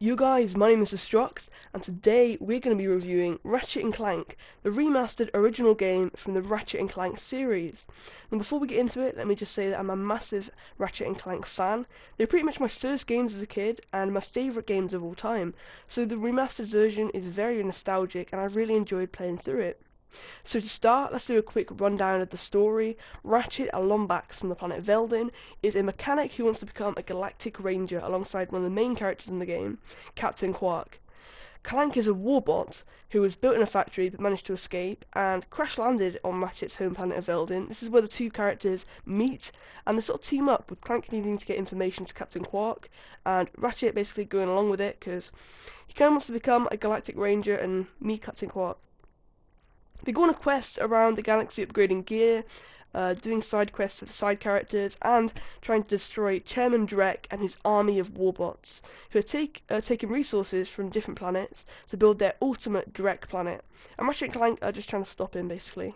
Yo guys, my name is Destruct, and today we're going to be reviewing Ratchet and Clank, the remastered original game from the Ratchet and Clank series. And before we get into it, let me just say that I'm a massive Ratchet and Clank fan. They're pretty much my first games as a kid, and my favourite games of all time, so the remastered version is very nostalgic, and I really enjoyed playing through it. So to start, let's do a quick rundown of the story. Ratchet, a Lombax from the planet Veldin, is a mechanic who wants to become a galactic ranger alongside one of the main characters in the game, Captain Quark. Clank is a warbot who was built in a factory but managed to escape and crash-landed on Ratchet's home planet of Veldin. This is where the two characters meet and they sort of team up, with Clank needing to get information to Captain Quark and Ratchet basically going along with it because he kind of wants to become a galactic ranger and meet Captain Quark. They go on a quest around the galaxy upgrading gear, doing side quests for the side characters, and trying to destroy Chairman Drek and his army of warbots, who are taking resources from different planets to build their ultimate Drek planet. And Ratchet and Clank are just trying to stop him, basically.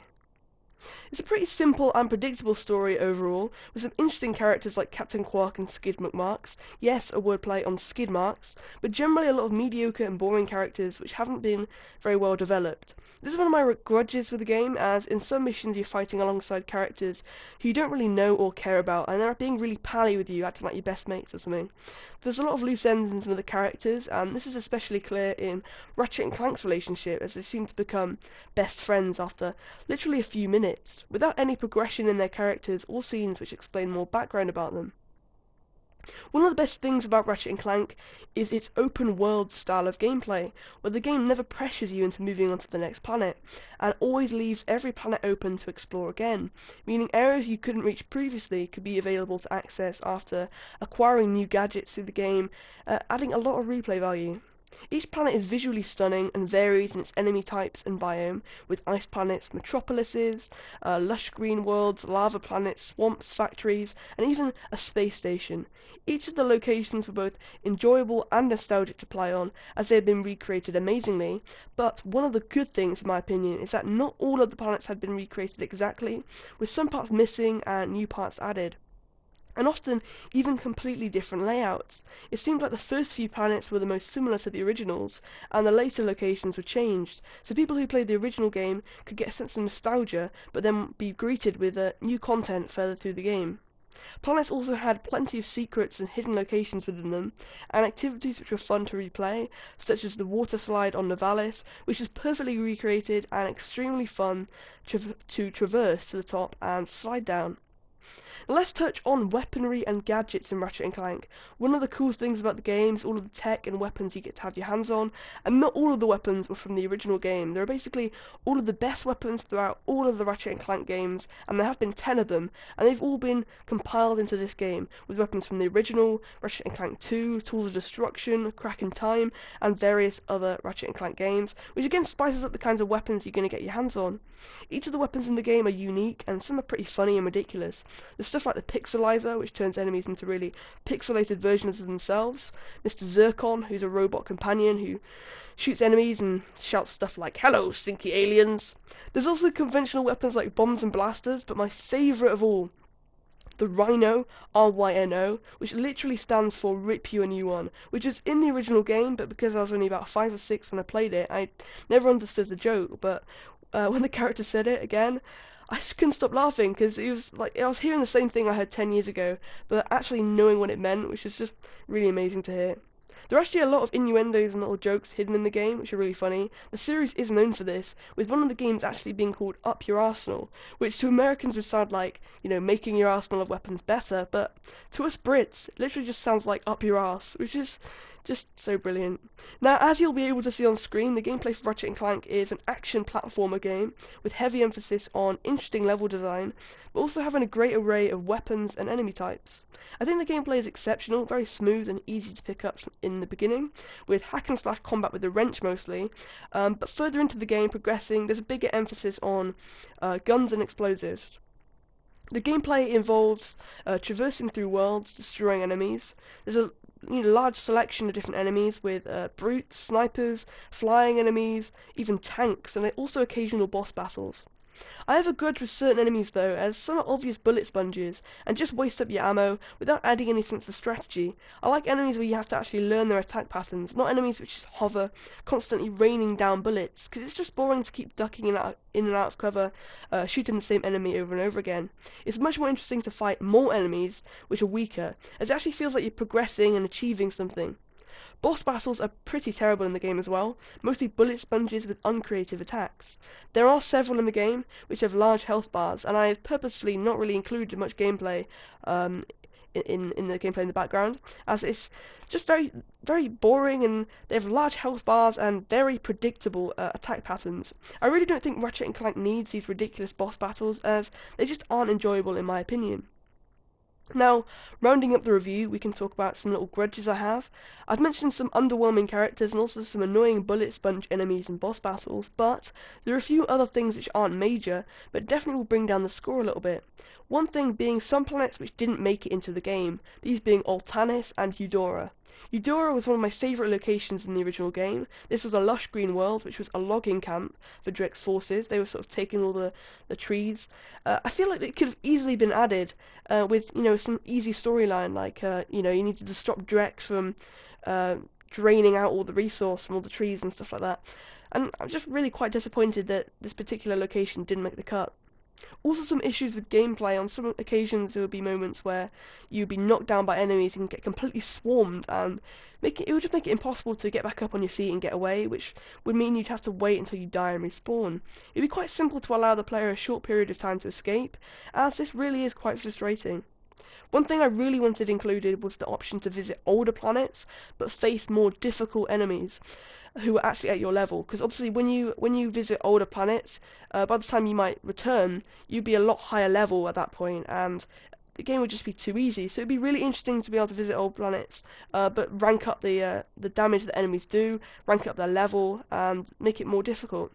It's a pretty simple and predictable story overall, with some interesting characters like Captain Quark and Skid McMarks. Yes, a wordplay on skid marks, but generally a lot of mediocre and boring characters which haven't been very well developed. This is one of my grudges with the game, as in some missions you're fighting alongside characters who you don't really know or care about, and they're being really pally with you, acting like your best mates or something. There's a lot of loose ends in some of the characters, and this is especially clear in Ratchet and Clank's relationship, as they seem to become best friends after literally a few minutes, without any progression in their characters or scenes which explain more background about them. One of the best things about Ratchet and Clank is its open world style of gameplay, where the game never pressures you into moving on to the next planet, and always leaves every planet open to explore again, meaning areas you couldn't reach previously could be available to access after acquiring new gadgets through the game, adding a lot of replay value. Each planet is visually stunning and varied in its enemy types and biome, with ice planets, metropolises, lush green worlds, lava planets, swamps, factories, and even a space station. Each of the locations were both enjoyable and nostalgic to play on, as they had been recreated amazingly, but one of the good things, in my opinion, is that not all of the planets had been recreated exactly, with some parts missing and new parts added, and often even completely different layouts. It seemed like the first few planets were the most similar to the originals, and the later locations were changed, so people who played the original game could get a sense of nostalgia, but then be greeted with new content further through the game. Planets also had plenty of secrets and hidden locations within them, and activities which were fun to replay, such as the water slide on Novalis, which is perfectly recreated and extremely fun to traverse to the top and slide down. Let's touch on weaponry and gadgets in Ratchet and Clank. One of the coolest things about the game is all of the tech and weapons you get to have your hands on, and not all of the weapons were from the original game. There are basically all of the best weapons throughout all of the Ratchet and Clank games, and there have been 10 of them, and they've all been compiled into this game, with weapons from the original, Ratchet and Clank 2, Tools of Destruction, Crack in Time, and various other Ratchet and Clank games, which again spices up the kinds of weapons you're going to get your hands on. Each of the weapons in the game are unique, and some are pretty funny and ridiculous. There's stuff like the Pixelizer, which turns enemies into really pixelated versions of themselves. Mr. Zircon, who's a robot companion who shoots enemies and shouts stuff like, "Hello, stinky aliens." There's also conventional weapons like bombs and blasters, but my favourite of all, the Rhino, RYNO, which literally stands for Rip You a New One, which is in the original game, but because I was only about 5 or 6 when I played it, I never understood the joke, but when the character said it again, I just couldn't stop laughing, because it was like I was hearing the same thing I heard 10 years ago, but actually knowing what it meant, which is just really amazing to hear. There are actually a lot of innuendos and little jokes hidden in the game, which are really funny. The series is known for this, with one of the games actually being called Up Your Arsenal, which to Americans would sound like, making your arsenal of weapons better, but to us Brits, it literally just sounds like up your arse, which is just so brilliant. Now, as you'll be able to see on screen, the gameplay for Ratchet & Clank is an action platformer game with heavy emphasis on interesting level design, but also having a great array of weapons and enemy types. I think the gameplay is exceptional, very smooth and easy to pick up in the beginning, with hack and slash combat with the wrench mostly, but further into the game progressing, there's a bigger emphasis on guns and explosives. The gameplay involves traversing through worlds, destroying enemies. There's a large selection of different enemies with brutes, snipers, flying enemies, even tanks, and also occasional boss battles. I have a grudge with certain enemies though, as some are obvious bullet sponges, and just waste up your ammo without adding any sense of strategy. I like enemies where you have to actually learn their attack patterns, not enemies which just hover, constantly raining down bullets, because it's just boring to keep ducking in and out of cover, shooting the same enemy over and over again. It's much more interesting to fight more enemies, which are weaker, as it actually feels like you're progressing and achieving something. Boss battles are pretty terrible in the game as well, mostly bullet sponges with uncreative attacks. There are several in the game which have large health bars, and I have purposefully not really included much gameplay in the gameplay in the background, as it's just very boring, and they have large health bars and very predictable attack patterns. I really don't think Ratchet and Clank needs these ridiculous boss battles, as they just aren't enjoyable in my opinion. Now, rounding up the review, we can talk about some little grudges I have. I've mentioned some underwhelming characters and also some annoying bullet sponge enemies in boss battles, but there are a few other things which aren't major, but definitely will bring down the score a little bit. One thing being some planets which didn't make it into the game, these being Altanis and Eudora. Eudora was one of my favourite locations in the original game. This was a lush green world, which was a logging camp for Drek's forces. They were sort of taking all the trees. I feel like it could have easily been added with, some easy storyline, like, you needed to stop Drek from draining out all the resource from all the trees and stuff like that. And I'm just really quite disappointed that this particular location didn't make the cut. Also, some issues with gameplay. On some occasions there would be moments where you'd be knocked down by enemies and get completely swarmed, and it would just make it impossible to get back up on your feet and get away, which would mean you'd have to wait until you die and respawn. It'd be quite simple to allow the player a short period of time to escape, as this really is quite frustrating. One thing I really wanted included was the option to visit older planets, but face more difficult enemies who are actually at your level. Because obviously, when you visit older planets, by the time you might return, you'd be a lot higher level at that point, and the game would just be too easy. So it'd be really interesting to be able to visit old planets, but rank up the damage that enemies do, rank up their level, and make it more difficult.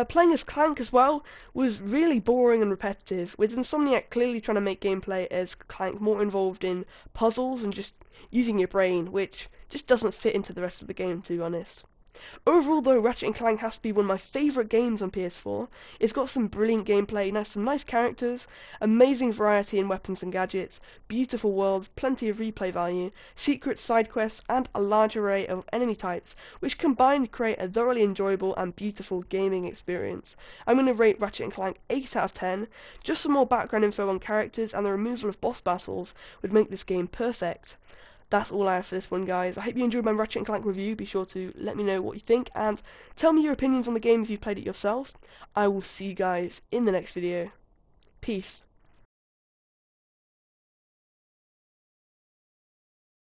Playing as Clank as well was really boring and repetitive, with Insomniac clearly trying to make gameplay as Clank more involved in puzzles and just using your brain, which just doesn't fit into the rest of the game, to be honest. Overall though, Ratchet & Clank has to be one of my favourite games on PS4. It's got some brilliant gameplay, some nice characters, amazing variety in weapons and gadgets, beautiful worlds, plenty of replay value, secret side quests, and a large array of enemy types, which combined create a thoroughly enjoyable and beautiful gaming experience. I'm going to rate Ratchet & Clank 8 out of 10. Just some more background info on characters and the removal of boss battles would make this game perfect. That's all I have for this one, guys. I hope you enjoyed my Ratchet & Clank review. Be sure to let me know what you think, and tell me your opinions on the game if you've played it yourself. I will see you guys in the next video. Peace.